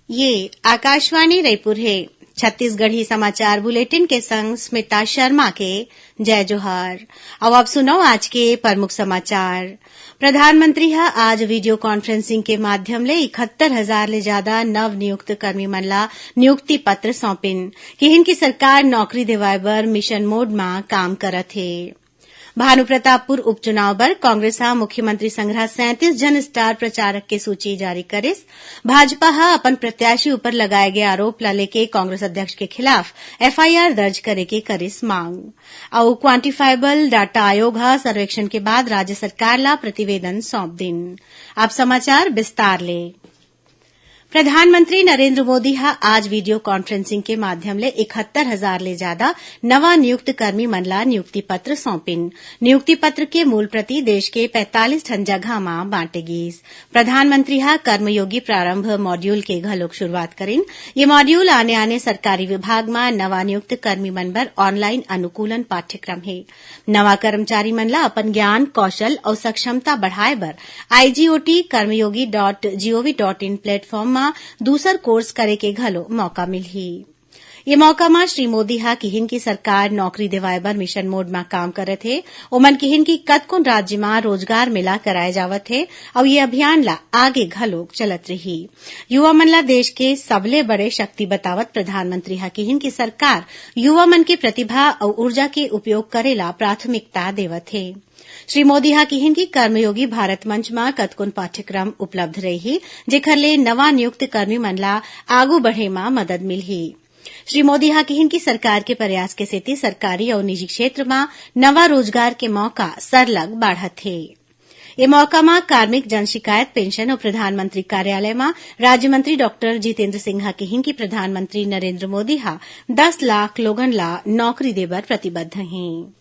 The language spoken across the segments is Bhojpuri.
ये आकाशवाणी रायपुर है। छत्तीसगढ़ी समाचार बुलेटिन के संग स्मिता शर्मा के जय जोहार। अब सुनो आज के प्रमुख समाचार। प्रधानमंत्री आज वीडियो कॉन्फ्रेंसिंग के माध्यम ले 71,000 ले ज्यादा नव नियुक्त कर्मी मन ला नियुक्ति पत्र सौंपिन कि इनकी सरकार नौकरी देवाय बर मिशन मोड में काम करत है। भानुप्रतापपुर उपचुनाव बर कांग्रेस मुख्यमंत्री संघरा 37 जन स्टार प्रचारक के सूची जारी करिस। भाजपा अपन प्रत्याशी ऊपर लगाए गए आरोप ला लेके कांग्रेस अध्यक्ष के खिलाफ एफआईआर दर्ज करे के करिस मांग। और क्वांटिफाइबल डाटा आयोग सर्वेक्षण के बाद राज्य सरकार ला प्रतिवेदन सौंप दिन। अब समाचार विस्तार ले। प्रधानमंत्री नरेंद्र मोदी आज वीडियो कॉन्फ्रेंसिंग के माध्यम ले 71,000 ले ज्यादा नवा नियुक्त कर्मी मन ला नियुक्ति पत्र सौंपिन। नियुक्ति पत्र के मूल प्रति देश के 45 ठन जगह में बांटे गिस। प्रधानमंत्री कर्मयोगी प्रारंभ मॉड्यूल के घलोक शुरुआत करिन। ये मॉड्यूल आने सरकारी विभाग में नवा नियुक्त कर्मी मन बर ऑनलाइन अनुकूलन पाठ्यक्रम है। नवा कर्मचारी मन ला अपन ज्ञान कौशल और सक्षमता बढ़ाए बर igoti.karmayogi.gov.in प्लेटफॉर्म दूसर कोर्स करे के घलो मौका मिलही। ये मौका में श्री मोदी किहिन की सरकार नौकरी दिवाए बर मिशन मोड में काम करत है। ओमन किहिन की कतकोन राज्य में रोजगार मेला कराए जावत है और ये अभियान ला आगे घलोक चलत रही। युवा मन ला देश के सबले बड़े शक्ति बतावत प्रधानमंत्री किहिन की सरकार युवा मन की प्रतिभा और ऊर्जा के उपयोग करेला प्राथमिकता देवत है। श्री मोदी किहिन की कर्मयोगी भारत मंच में कतकोन पाठ्यक्रम उपलब्ध रही जेखर ले नवा नियुक्त कर्मी मन ला आगू बढ़े में मदद मिलही। श्री मोदी किहिन की सरकार के प्रयास के सेती सरकारी और निजी क्षेत्र में नवा रोजगार के मौका सरलग बाढ़त है। ये मौका में कार्मिक जन शिकायत पेंशन और प्रधानमंत्री कार्यालय में राज्य मंत्री डॉक्टर जितेंद्र सिंह किहिन की प्रधानमंत्री नरेंद्र मोदी 10 लाख लोगन ला नौकरी देबर प्रतिबद्ध हैं।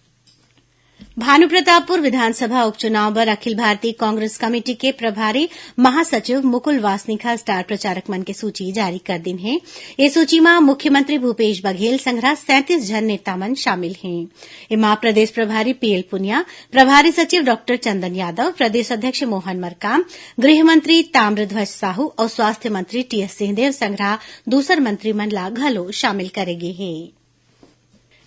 भानुप्रतापपुर विधानसभा उपचुनाव बर अखिल भारतीय कांग्रेस कमेटी के प्रभारी महासचिव मुकुल वासनिक स्टार प्रचारक मन के सूची जारी कर दिन है। ये सूची में मुख्यमंत्री भूपेश बघेल संघरा 37 जन नेता मन शामिल हैं। इमा प्रदेश प्रभारी पीएल पुनिया, प्रभारी सचिव डॉक्टर चंदन यादव, प्रदेश अध्यक्ष मोहन मरकाम, गृह मंत्री ताम्रध्वज साहू और स्वास्थ्य मंत्री टीएस सिंहदेव संघरा दूसर मंत्री मन ला घलो शामिल करेगे है।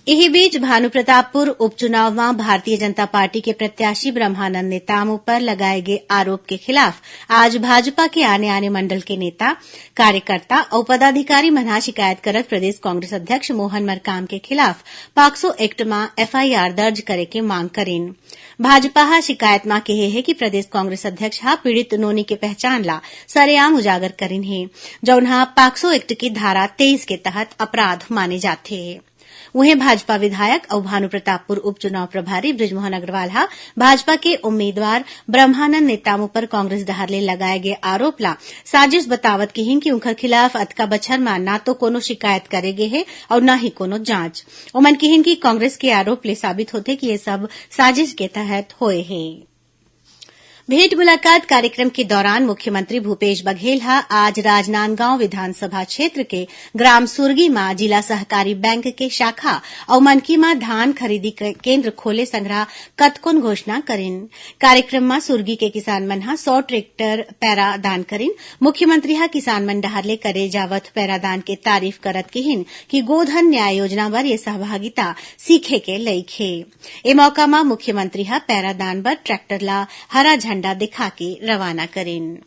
इसी बीच भानुप्रतापपुर उपचुनाव में भारतीय जनता पार्टी के प्रत्याशी ब्रह्मानंद नेताम ऊपर लगाए गए आरोप के खिलाफ आज भाजपा के आने मंडल के नेता कार्यकर्ता और पदाधिकारी मना शिकायत करत प्रदेश कांग्रेस अध्यक्ष मोहन मरकाम के खिलाफ पॉक्सो एक्ट में एफआईआर दर्ज करे के मांग करेन। भाजपा शिकायत में कहे है कि प्रदेश कांग्रेस अध्यक्ष पीड़ित नोनी के पहचान ला सरेआम उजागर करिन है जौन पॉक्सो एक्ट की धारा 23 के तहत अपराध माने जाते हैं। वहीं भाजपा विधायक और भानुप्रतापपुर उपचुनाव प्रभारी बृजमोहन अग्रवाल भाजपा के उम्मीदवार ब्रह्मानंद नेताम पर कांग्रेस डहर लगाए गए आरोप ला साजिश बतावत किहिन कि उनकर खिलाफ अतका बछर में न तो कोनो शिकायत करे गे है और न ही कोनो जांच। ओमन किहिन की कांग्रेस के आरोप ले साबित होते कि ये सब साजिश के तहत होए है। भेंट मुलाकात कार्यक्रम के दौरान मुख्यमंत्री भूपेश बघेल आज राजनांदगांव विधानसभा क्षेत्र के ग्राम सुरगी में जिला सहकारी बैंक के शाखा और मनकी में धान खरीदी केंद्र खोले संग्रह कतकोन घोषणा करिन। कार्यक्रम में सुरगी के किसान मन 100 ट्रैक्टर पैरा दान करिन। मुख्यमंत्री किसान मन डहरले करे जावत पैरा दान के तारीफ करत किहिन कि गोधन न्याय योजना बर ये सहभागिता सीखे के लईक है। ए मौका में मुख्यमंत्री पैरा दान बर ट्रैक्टर ला हरा झंडा दिखा के रवाना करें।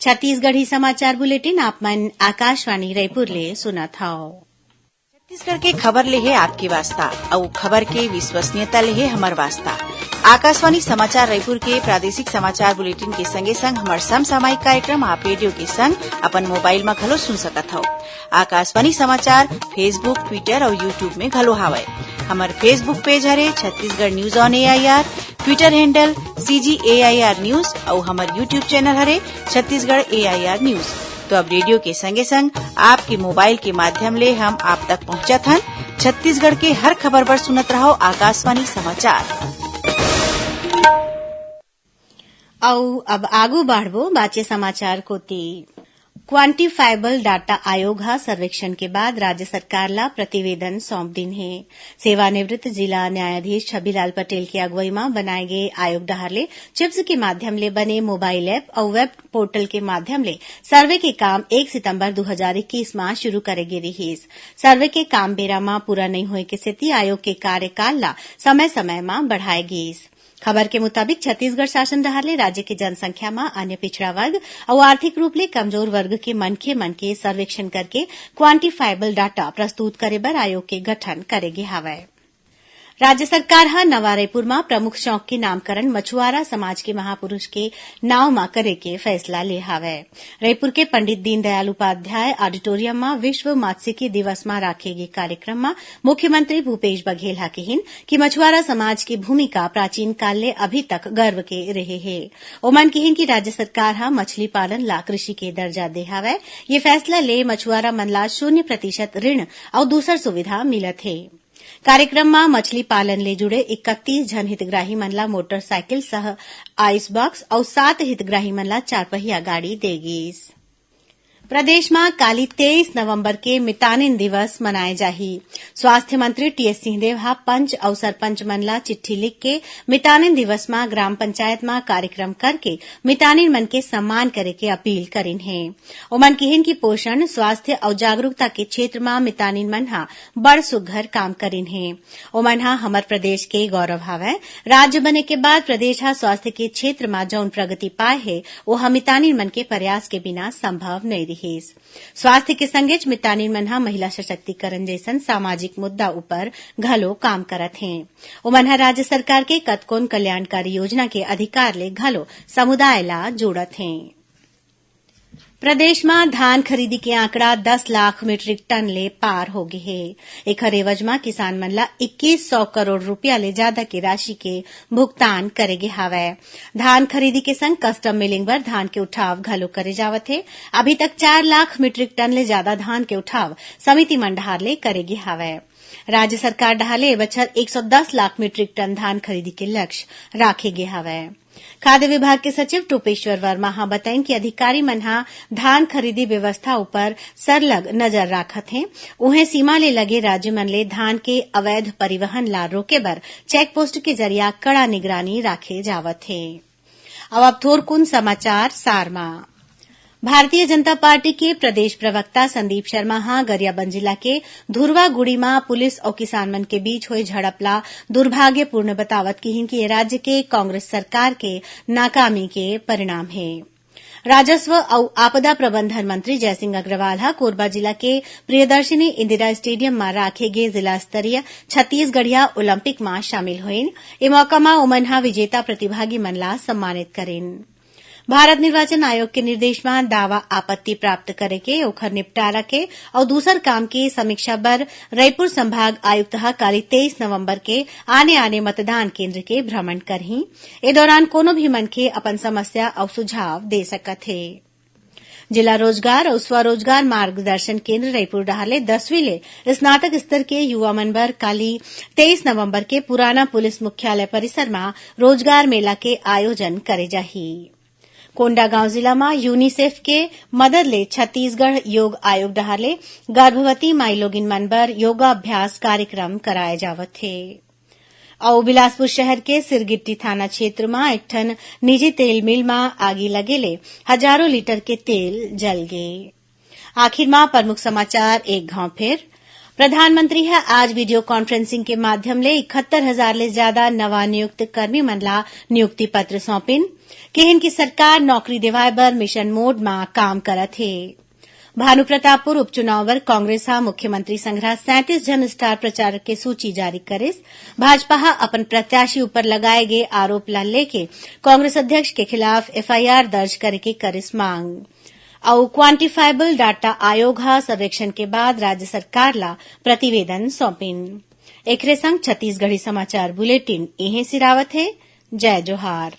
छत्तीसगढ़ी समाचार बुलेटिन आप मन आकाशवाणी रायपुर ले सुना था। छत्तीसगढ़ के खबर ले है आपकी वास्ता और खबर के विश्वसनीयता ले है हमार वास्ता। आकाशवाणी समाचार रायपुर के प्रादेशिक समाचार बुलेटिन के संगे संग हमार समसामयिक कार्यक्रम आप रेडियो के संग अपन मोबाइल में घलो सुन सकत हो। आकाशवाणी समाचार फेसबुक, ट्विटर और यूट्यूब में घलो हावय। हमार फेसबुक पेज हरे Chhattisgarh news on AIR, Twitter handle CGAIR news और हमार यूट्यूब चैनल हरे छत्तीसगढ़ AIR न्यूज। तो अब रेडियो के संगे संग आपके मोबाइल के माध्यम ले हम आप तक पहुंचत हन। छत्तीसगढ़ के हर खबर पर सुनत रहो आकाशवाणी समाचार। अब आगू बढ़बो बाचे समाचार कोती। क्वांटिफाइबल डाटा आयोग हा सर्वेक्षण के बाद राज्य सरकार ला प्रतिवेदन सौंप दिन है। सेवानिवृत्त जिला न्यायाधीश छबीलाल पटेल की अगुवाई में बनाए गए आयोग डहारले चिप्स के माध्यम ले बने मोबाइल ऐप और वेब पोर्टल के माध्यम ले सर्वे के काम 1 सितंबर 2021 में शुरू करेगे रहीस। सर्वे के काम बेरा में पूरा नहीं होए के सेती आयोग के कार्यकाल ला समय समय में बढ़ाए गईस। खबर के मुताबिक छत्तीसगढ़ शासन डहारले राज्य के जनसंख्या में अन्य पिछड़ा वर्ग और आर्थिक रूप ले कमजोर वर्ग के मनखे मन के सर्वेक्षण करके क्वांटिफाइबल डाटा प्रस्तुत करे बर आयोग के गठन करेगे हावय। राज्य सरकार हा नवा रायपुर में प्रमुख चौक के नामकरण मछुआरा समाज के महापुरुष के नाव में करे के फैसला ले हावय। रायपुर के पंडित दीनदयाल उपाध्याय ऑडिटोरियम में विश्व मत्स्यिकी दिवस में राखे गए कार्यक्रम में मुख्यमंत्री भूपेश बघेल हा कहिन कि मछुआरा समाज की भूमिका प्राचीन काल ले अभी तक गर्व के रहे है। ओमन कहिन कि राज्य सरकार हा मछली पालन ला कृषि के दर्जा दे हावय। ये फैसला ले मछुआरा मन ला 0% ऋण और दूसर सुविधा मिलत है। कार्यक्रम में मछली पालन ले जुड़े 31 जन हितग्राही मन ला मोटरसाइकिल सह आइस बॉक्स और 7 हितग्राही मन ला 4 पहिया गाड़ी देगीस। प्रदेश में काली 23 नवंबर के मितानिन दिवस मनाए जाही। स्वास्थ्य मंत्री टीएस सिंहदेव हा पंच और सरपंच मन ला चिट्ठी लिख के मितानिन दिवस में ग्राम पंचायत में कार्यक्रम करके मितानिन मन के सम्मान करे के अपील करिन है। ओमन कहिन की पोषण स्वास्थ्य और जागरूकता के क्षेत्र में मितानिन मन हा बड़ सुघर काम करिन है। ओमन हा हमर प्रदेश के गौरव हावय। राज्य बने के बाद प्रदेश हा स्वास्थ्य के क्षेत्र में जौन प्रगति पाए है वो हा मितानिन मन के प्रयास के बिना संभव नहीं। स्वास्थ्य के संगे मितानिन मन हा महिला सशक्तिकरण जैसन सामाजिक मुद्दा ऊपर घलो काम करत हैं। ओमन हा राज्य सरकार के कतकोन कल्याणकारी योजना के अधिकार ले घलो समुदाय ला जोड़त हैं। प्रदेश में धान खरीदी के आंकड़ा 10 लाख मीट्रिक टन ले पार हो गए है। एखर एवज में किसान मन ला 2100 करोड़ रुपया ले ज्यादा की राशि के भुगतान करेगे हावय। धान खरीदी के संग कस्टम मिलिंग बर धान के उठाव घलो करे जावत है। अभी तक 4 लाख मीट्रिक टन ले ज्यादा धान के उठाव समिति मन डहार ले करेगे हावय। राज्य सरकार डहाले ए बछर 110 लाख मीट्रिक टन धान खरीदी के लक्ष्य राखे गे हावय। खाद्य विभाग के सचिव टोपेश्वर वर्मा हा बताइन कि अधिकारी मन हा धान खरीदी व्यवस्था ऊपर सरलग नजर राखत हैं। उन्हें सीमा ले लगे राज्य मन ले धान के अवैध परिवहन ला रोके बर चेक पोस्ट के जरिया कड़ा निगरानी राखे जावत है। अब थोरकुन समाचार सारमा। भारतीय जनता पार्टी के प्रदेश प्रवक्ता संदीप शर्मा हा गरियाबंद जिला के धुरवागुड़ी में पुलिस और किसान मन के बीच हुए झड़पला दुर्भाग्यपूर्ण बतावत कहिन कि ये राज्य के कांग्रेस सरकार के नाकामी के परिणाम है। राजस्व और आपदा प्रबंधन मंत्री जयसिंह अग्रवाल हा कोरबा जिला के प्रियदर्शिनी इंदिरा स्टेडियम में राखे गए जिला स्तरीय छत्तीसगढ़िया ओलंपिक में शामिल हुईन। ए मौका में ओमन हा विजेता प्रतिभागी मन ला सम्मानित करेन। भारत निर्वाचन आयोग के निर्देश में दावा आपत्ति प्राप्त करे के ओखर निपटारा के और दूसर काम की समीक्षा बर रायपुर संभाग आयुक्त हा काली 23 नवंबर के आने मतदान केंद्र के भ्रमण करही। ए दौरान कोनो भी मनखे अपन समस्या और सुझाव दे सकत है। जिला रोजगार और स्वरोजगार मार्गदर्शन केंद्र रायपुर डहाले 10वीं ले स्नातक स्तर के युवा मन बर काली 23 नवंबर के पुराना पुलिस मुख्यालय परिसर में रोजगार मेला के आयोजन करे जाही। कोंडागांव जिला में यूनिसेफ के मदद ले छत्तीसगढ़ योग आयोग डहाले गर्भवती माई लोगिन मन बर योगाभ्यास कार्यक्रम कराए जावत है। और बिलासपुर शहर के सिरगिट्टी थाना क्षेत्र में एक ठन निजी तेल मिल में आगी लगेले हजारों लीटर के तेल जल गए। आखिर में प्रमुख समाचार एक घाव फिर। प्रधानमंत्री है आज वीडियो कॉन्फ्रेंसिंग के माध्यम ले 71,000 ले ज्यादा नवा नियुक्त कर्मी मन ला नियुक्ति पत्र सौंपिन। केहिन की सरकार नौकरी दिवाए बर मिशन मोड में काम करत है। भानुप्रतापपुर उपचुनाव बर कांग्रेस हा मुख्यमंत्री संघरा 37 जन स्टार प्रचारक के सूची जारी करिस। भाजपा हा अपन प्रत्याशी ऊपर लगाए गए आरोप ला लेके कांग्रेस अध्यक्ष के खिलाफ एफआईआर दर्ज करे के करिस मांग। और क्वांटिफाइबल डाटा आयोग हा सर्वेक्षण के बाद राज्य सरकार ला प्रतिवेदन सौंपिन। एकरे संग छत्तीसगढ़ी समाचार बुलेटिन इहे सिरावत है। जय जोहार।